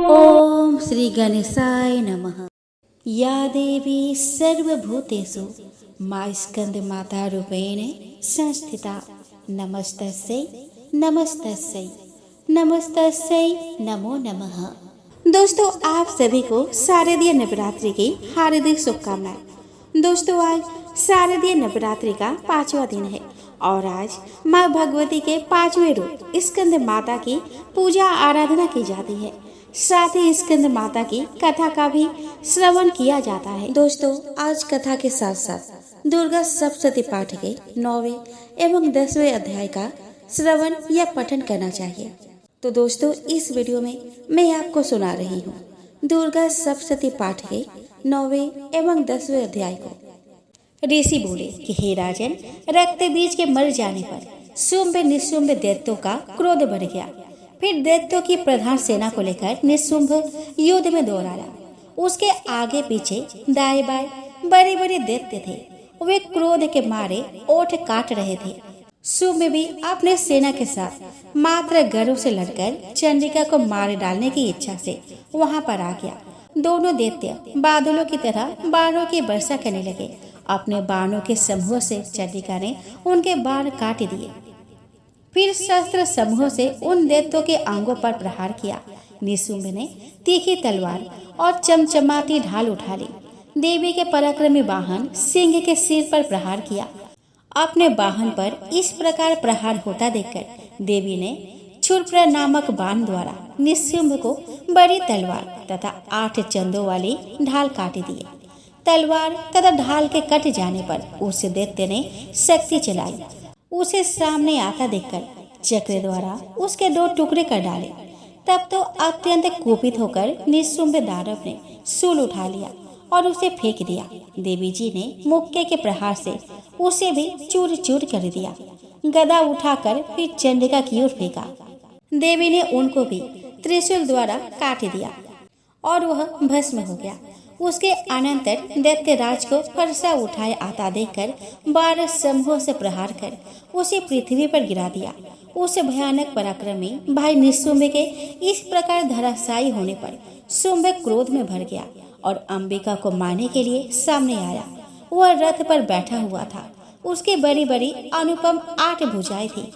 ओम श्री गणेशाय नमः। या देवी सर्वभूतेषु मा स्कंदमाता रूपेण संस्थिता नमस्तस्यै नमस्तस्यै नमस्तस्यै नमो नमः। दोस्तों, आप सभी को शारदीय नवरात्रि की हार्दिक शुभकामनाएं। दोस्तों, आज शारदीय नवरात्रि का 5वां दिन है और आज माँ भगवती के 5वें रूप स्कंद माता की पूजा आराधना की जाती है। साथ ही स्कंद माता की कथा का भी श्रवण किया जाता है। दोस्तों, आज कथा के साथ साथ दुर्गा सप्तशती पाठ के 9वें एवं 10वें अध्याय का श्रवण या पठन करना चाहिए। तो दोस्तों, इस वीडियो में मैं आपको सुना रही हूँ दुर्गा सप्तशती पाठ के 9वें एवं 10वें अध्याय को। ऋषि बोले कि हे राजन, रक्त बीज के मर जाने पर शुंभ निशुंभ दैत्यों का क्रोध बढ़ गया। फिर दैत्यों की प्रधान सेना को लेकर निशुंभ युद्ध में दौड़ाया। उसके आगे पीछे दाएं बाएं बड़े बड़े दैत्य थे। वे क्रोध के मारे ओठ काट रहे थे। शुंभ भी अपने सेना के साथ मात्र गर्व से लड़कर चंडिका को मार डालने की इच्छा से वहां पर आ गया। दोनों दैत्य बादलों की तरह बाणों की वर्षा करने लगे। अपने बाणों के समूह से चंडिका ने उनके बाण काट दिए। फिर शस्त्र समूह से उन दैत्यों के अंगों पर प्रहार किया। निशुंभ ने तीखी तलवार और चमचमाती ढाल उठा ली। देवी के पराक्रमी वाहन सिंह के सिर पर प्रहार किया। अपने वाहन पर इस प्रकार प्रहार होता देखकर देवी ने क्षुरप्र नामक बाण द्वारा निशुंभ को बड़ी तलवार तथा 8 चंदों वाली ढाल काट दिए। तलवार तथा ढाल के कट जाने पर उस दैत्य ने शक्ति चलाई। उसे सामने आता देखकर चक्र द्वारा उसके 2 टुकड़े कर डाले। तब तो अत्यंत कुपित होकर निशुंभ दानव ने शूल उठा लिया और उसे फेंक दिया। देवी जी ने मुक्के के प्रहार से उसे भी चूर चूर कर दिया। गदा उठाकर फिर चंडिका की ओर फेंका। देवी ने उनको भी त्रिशूल द्वारा काट दिया और वह भस्म हो गया। उसके अनंतर दैत्यराज को फरसा उठाए आता देखकर 12 समूहों से प्रहार कर उसे पृथ्वी पर गिरा दिया। उस भयानक पराक्रमी भाई निशुंभ के इस प्रकार धराशायी होने पर शुंभ क्रोध में भर गया और अंबिका को मारने के लिए सामने आया। वह रथ पर बैठा हुआ था। उसकी बड़ी बड़ी अनुपम 8 भुजाएं थी।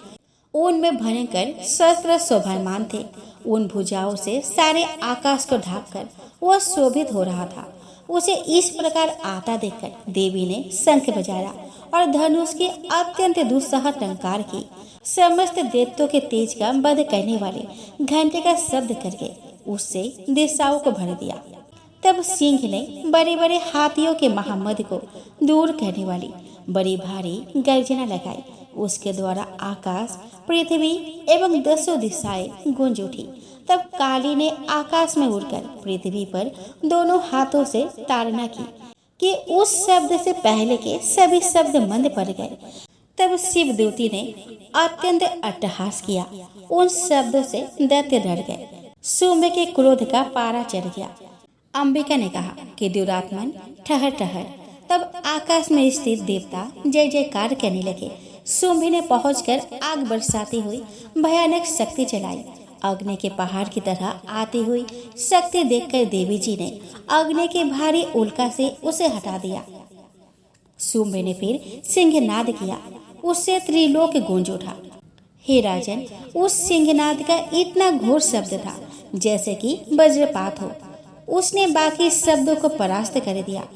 उनमें भयंकर शस्त्र शोभायमान थे। उन भुजाओं से सारे आकाश को ढांककर वह शोभित हो रहा था। उसे इस प्रकार आता देखकर देवी ने शंख बजाया और धनुष की अत्यंत दुस्सह टंकार की। समस्त दैत्यों के तेज का वध करने वाले घंटे का शब्द करके उससे दिशाओं को भर दिया। तब सिंह ने बड़े बड़े हाथियों के महामद को दूर करने वाली बड़ी भारी गर्जना लगाई। उसके द्वारा आकाश, पृथ्वी एवं 10 दिशाएं गूंज उठी। तब काली ने आकाश में उड़कर पृथ्वी पर दोनों हाथों से ताड़ना की कि उस शब्द से पहले के सभी शब्द मंद पड़ गए। तब शिवदूती ने अत्यंत अट्टहास किया। उन शब्दों से दैत्य डर गए। शुंभ के क्रोध का पारा चढ़ गया। अंबिका ने कहा कि दुरात्मन ठहर ठहर। तब आकाश में स्थित देवता जय जयकार करने लगे। शुंभ ने पहुंचकर आग बरसाती हुई भयानक शक्ति चलाई। अग्नि के पहाड़ की तरह आती हुई शक्ति देखकर देवी जी ने अग्नि के भारी उल्का से उसे हटा दिया। शुंभ ने फिर सिंहनाद किया। उससे त्रिलोक गूंज उठा। हे राजन, उस सिंहनाद का इतना घोर शब्द था जैसे कि वज्रपात हो। उसने बाकी शब्दों को परास्त कर दिया।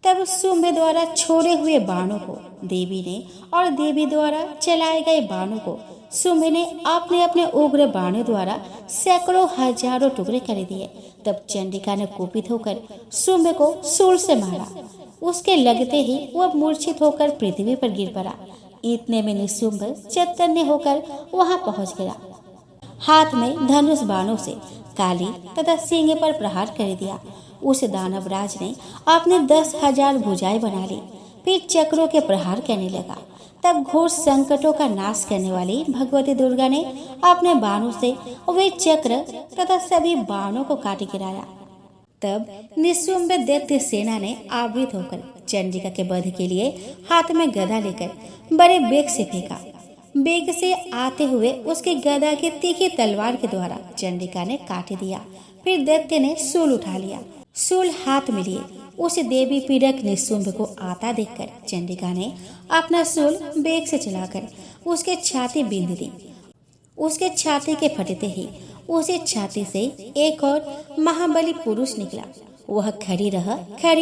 तब शुंभ द्वारा छोड़े हुए बाणों को देवी ने और देवी द्वारा चलाए गए बाणों को शुंभ ने अपने अपने उग्र बाणों द्वारा सैकड़ों हजारों टुकड़े कर दिए। तब चंडिका ने कुपित होकर शुंभ को शूल से मारा। उसके लगते ही वह मूर्छित होकर पृथ्वी पर गिर पड़ा। इतने में निशुंभ चैतन्य होकर वहां पहुंच गया। हाथ में धनुष बाणों से काली तथा सिंह पर प्रहार कर दिया। उस दानवराज ने अपने 10,000 भुजाएं बना ली। फिर चक्रों के प्रहार करने लगा। तब घोर संकटों का नाश करने वाली भगवती दुर्गा ने अपने बाणों से वे चक्र तथा सभी बाणों को काट गिराया। तब निशुंभ दैत्य सेना ने आवृत होकर चंडिका के वध के लिए हाथ में गदा लेकर बड़े वेग से फेंका। वेग से आते हुए उसके गदा की तीखी तलवार के द्वारा चंडिका ने काट दिया। फिर दैत्य ने शूल उठा लिया। शूल हाथ में लिए उस देवी पीड़क निशुंभ को आता देखकर चंडिका ने अपना शूल बेग से चलाकर उसके छाती बींध दी। उसके छाती के फटते ही उसी छाती से एक और महाबली पुरुष निकला। वह खड़ी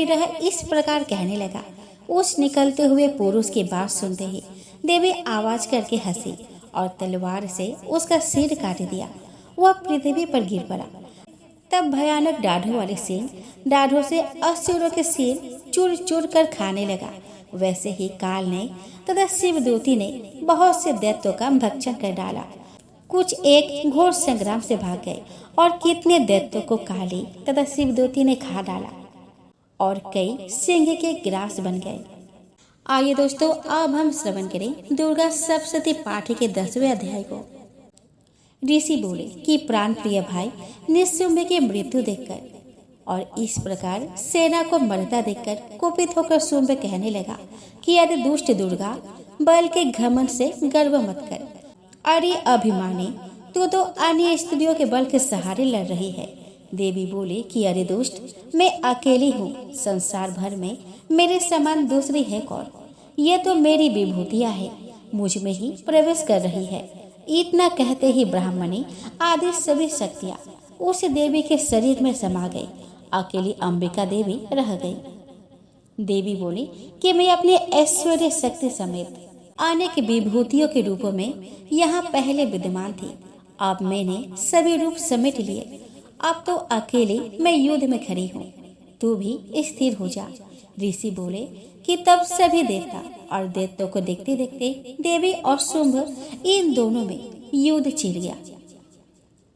रह इस प्रकार कहने लगा। उस निकलते हुए पुरुष की बात सुनते ही देवी आवाज करके हंसी और तलवार से उसका सिर काट दिया। वह पृथ्वी पर गिर पड़ा। तब भयानक दाढ़ों वाले सिंह दाढ़ों से असुरों के सिर चूर चूर कर खाने लगा। वैसे ही काल ने तथा शिवदूती ने बहुत से दैत्यों का भक्षण कर डाला। कुछ एक घोर संग्राम से भाग गए और कितने दैत्यों को काली तथा शिवदूती ने खा डाला और कई सिंह के ग्रास बन गए। आइए दोस्तों, अब हम श्रवण करें दुर्गा सप्तशती पाठ के 10वें अध्याय को। ऋषि बोले कि प्राण प्रिय भाई निशुंभ की मृत्यु देखकर और इस प्रकार सेना को मरता देखकर कुपित होकर शुंभ कहने लगा कि यदि दुष्ट दुर्गा, बल के घमंड से गर्व मत कर। अरे अभिमानी, तू तो अन्य स्त्रियों के बल के सहारे लड़ रही है। देवी बोली कि अरे दुष्ट, मैं अकेली हूँ। संसार भर में मेरे समान दूसरी है कौन? ये तो मेरी विभूतियाँ है, मुझ में ही प्रवेश कर रही है। इतना कहते ही ब्राह्मणी आदि सभी शक्तियाँ उस देवी के शरीर में समा गई। अकेली अंबिका देवी रह गई। देवी बोली कि मैं अपनी ऐश्वर्य शक्ति समेत अनेक विभूतियों के रूपों में यहाँ पहले विद्यमान थी। अब मैंने सभी रूप समेट लिए। अब तो अकेले मैं युद्ध में खड़ी हूँ, तू भी स्थिर हो जा। ऋषि बोले कि तब सभी देवता और दैत्यों को देखते देखते देवी और शुंभ इन दोनों में युद्ध छिड़ गया।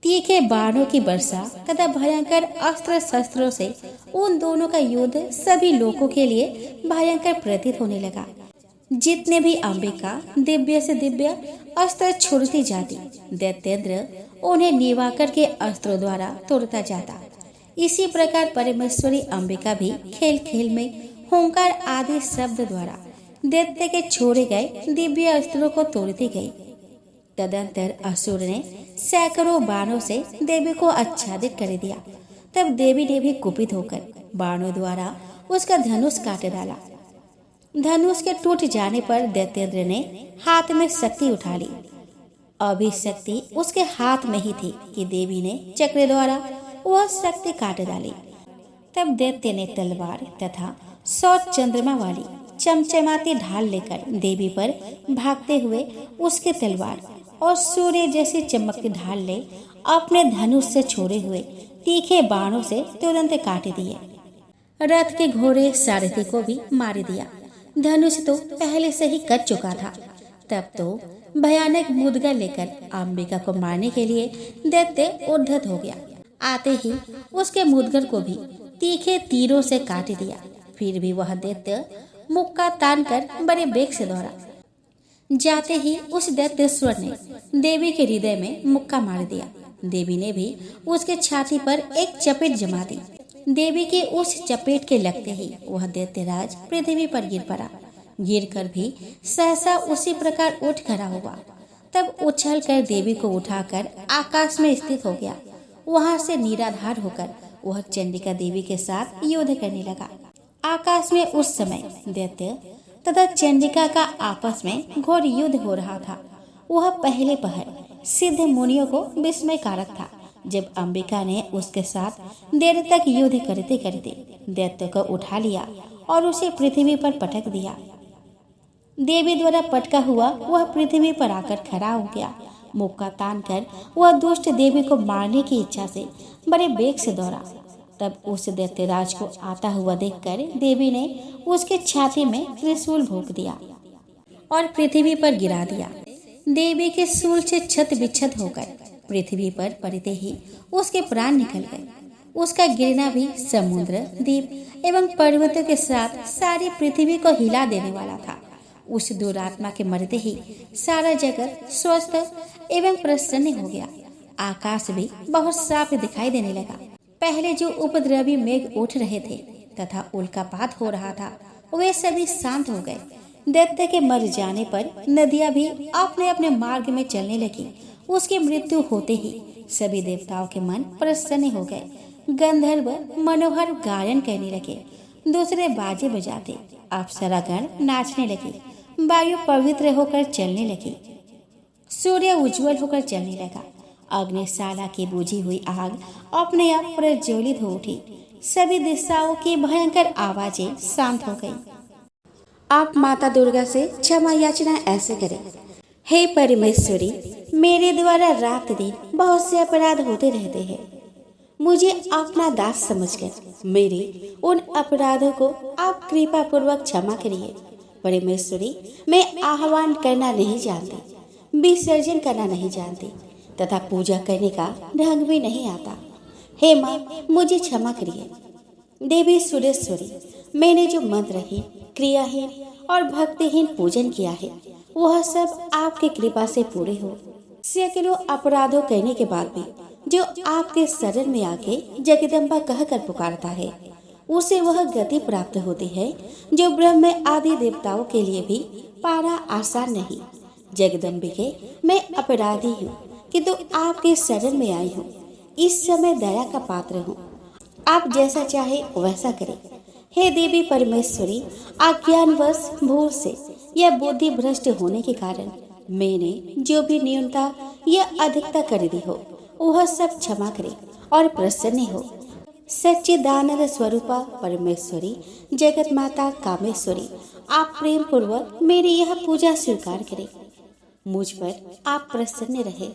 तीखे बाणों की वर्षा तथा भयंकर अस्त्र शस्त्रों से उन दोनों का युद्ध सभी लोगों के लिए भयंकर प्रतीत होने लगा। जितने भी अंबिका दिव्य से दिव्य अस्त्र छोड़ती जाती, दैत्येंद्र उन्हें निवाकर के अस्त्रों द्वारा तोड़ता जाता। इसी प्रकार परमेश्वरी अंबिका भी खेल खेल में हुंकार आदि शब्द द्वारा दैत्य के छोड़े गए दिव्य अस्त्रों को तोड़ती गई। तदंतर असुर ने सैकड़ों बाणों से देवी को आच्छादित कर दिया। तब देवी ने भी कुपित होकर बाणों द्वारा उसका धनुष काट डाला। धनुष के टूट जाने पर दैत्येंद्र ने हाथ में शक्ति उठा ली। अभी शक्ति उसके हाथ में ही थी कि देवी ने चक्र द्वारा वह शक्ति काट डाली। तब दैत्य ने तलवार तथा 100 चंद्रमा वाली चमचमाती ढाल लेकर देवी पर भागते हुए उसके तलवार और सूर्य जैसी चमकती ढाल ले अपने धनुष से छोड़े हुए तीखे बाणों से तुरंत काट दिए। रथ के घोड़े सारथी को भी मार दिया। धनुष तो पहले से ही कट चुका था। तब तो भयानक मुद्गा लेकर अंबिका को मारने के लिए दैत्य उद्धत हो गया। आते ही उसके मुद्गर को भी तीखे तीरों से काट दिया। फिर भी वह दैत्य मुक्का तान कर बड़े बेग से दौड़ा। जाते ही उस दैत्येश्वर ने देवी के हृदय में मुक्का मार दिया। देवी ने भी उसके छाती पर एक चपेट जमा दी। देवी के उस चपेट के लगते ही वह दैत्यराज पृथ्वी पर गिर पड़ा। गिरकर भी सहसा उसी प्रकार उठ खड़ा हुआ। तब उछल कर देवी को उठाकर आकाश में स्थित हो गया। वहां से निराधार होकर वह चंडिका देवी के साथ युद्ध करने लगा। आकाश में उस समय दैत्य तथा चंडिका का आपस में घोर युद्ध हो रहा था। वह पहले पहर सिद्ध मुनियों को विस्मयकारक था। जब अंबिका ने उसके साथ देर तक युद्ध करते करते दैत्य को उठा लिया और उसे पृथ्वी पर पटक दिया। देवी द्वारा पटका हुआ वह पृथ्वी पर आकर खड़ा हो गया। मुक्का तान कर वह दुष्ट देवी को मारने की इच्छा से बड़े बेग से दौड़ा। तब उस दैत्यराज को आता हुआ देखकर देवी ने उसके छाती में त्रिशूल भोंक दिया और पृथ्वी पर गिरा दिया। देवी के शूल से छत विच्छत होकर पृथ्वी पर पड़ते ही उसके प्राण निकल गए। उसका गिरना भी समुद्र, द्वीप एवं पर्वतों के साथ सारी पृथ्वी को हिला देने वाला था। उस दुरात्मा के मरते ही सारा जगत स्वस्थ एवं प्रसन्न हो गया। आकाश भी बहुत साफ दिखाई देने लगा। पहले जो उपद्रवी मेघ उठ रहे थे तथा उल्कापात हो रहा था, वे सभी शांत हो गए। दैत्य के मर जाने पर नदियां भी अपने अपने मार्ग में चलने लगी उसकी मृत्यु होते ही सभी देवताओं के मन प्रसन्न हो गए। गंधर्व मनोहर गायन करने लगे, दूसरे बाजे बजाते, अप्सरागण नाचने लगे, वायु पवित्र होकर चलने लगी, सूर्य उज्जवल होकर चलने लगा, अग्निशाला की बुझी हुई आग अपने आप प्रज्वलित हो उठी, सभी दिशाओं की भयंकर आवाजें शांत हो गई। आप माता दुर्गा से क्षमा याचना ऐसे करें, हे परमेश्वरी, मेरे द्वारा रात दिन बहुत से अपराध होते रहते हैं। मुझे अपना दास समझकर मेरे उन अपराधों को आप कृपा पूर्वक क्षमा करिए। परमेश्वरी, मैं आह्वान करना नहीं जानती, विसर्जन करना नहीं जानती तथा पूजा करने का ढंग भी नहीं आता। हे माँ, मुझे क्षमा करिए। देवी सुरेश्वरी, मैंने जो मंत्रहीन, क्रियाहीन और भक्तिहीन पूजन किया है वह सब आपकी कृपा से पूरे हो। सैकड़ों अपराधों करने के बाद भी जो आपके शरण में आके जगदम्बा कहकर पुकारता है उसे वह गति प्राप्त होती है जो ब्रह्म आदि देवताओं के लिए भी पाना आसान नहीं। जगदम्बिके, मैं अपराधी हूँ किंतु आपके शरण में आई हूँ। इस समय दया का पात्र हूँ, आप जैसा चाहे वैसा करें। हे देवी परमेश्वरी, अज्ञानवश भूल से या बुद्धि भ्रष्ट होने के कारण मैंने जो भी न्यूनता या अधिकता कर दी हो वह सब क्षमा करे और प्रसन्न हो। सच्चिदानंद स्वरूपा परमेश्वरी, जगत माता कामेश्वरी, आप प्रेम पूर्वक मेरी यह पूजा स्वीकार करें। मुझ पर आप प्रसन्न रहे।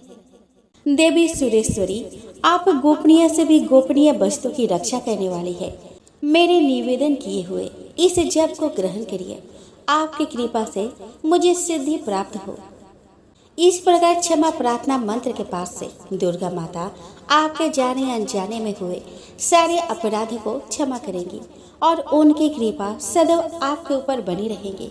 देवी सुरेश्वरी, आप गोपनीय से भी गोपनीय वस्तु की रक्षा करने वाली है। मेरे निवेदन किए हुए इस जप को ग्रहण करिए, आपकी कृपा से मुझे सिद्धि प्राप्त हो। इस प्रकार क्षमा प्रार्थना मंत्र के पास से दुर्गा माता आपके जाने अनजाने में हुए सारे अपराधों को क्षमा करेंगी और उनकी कृपा सदैव आपके ऊपर बनी रहेगी।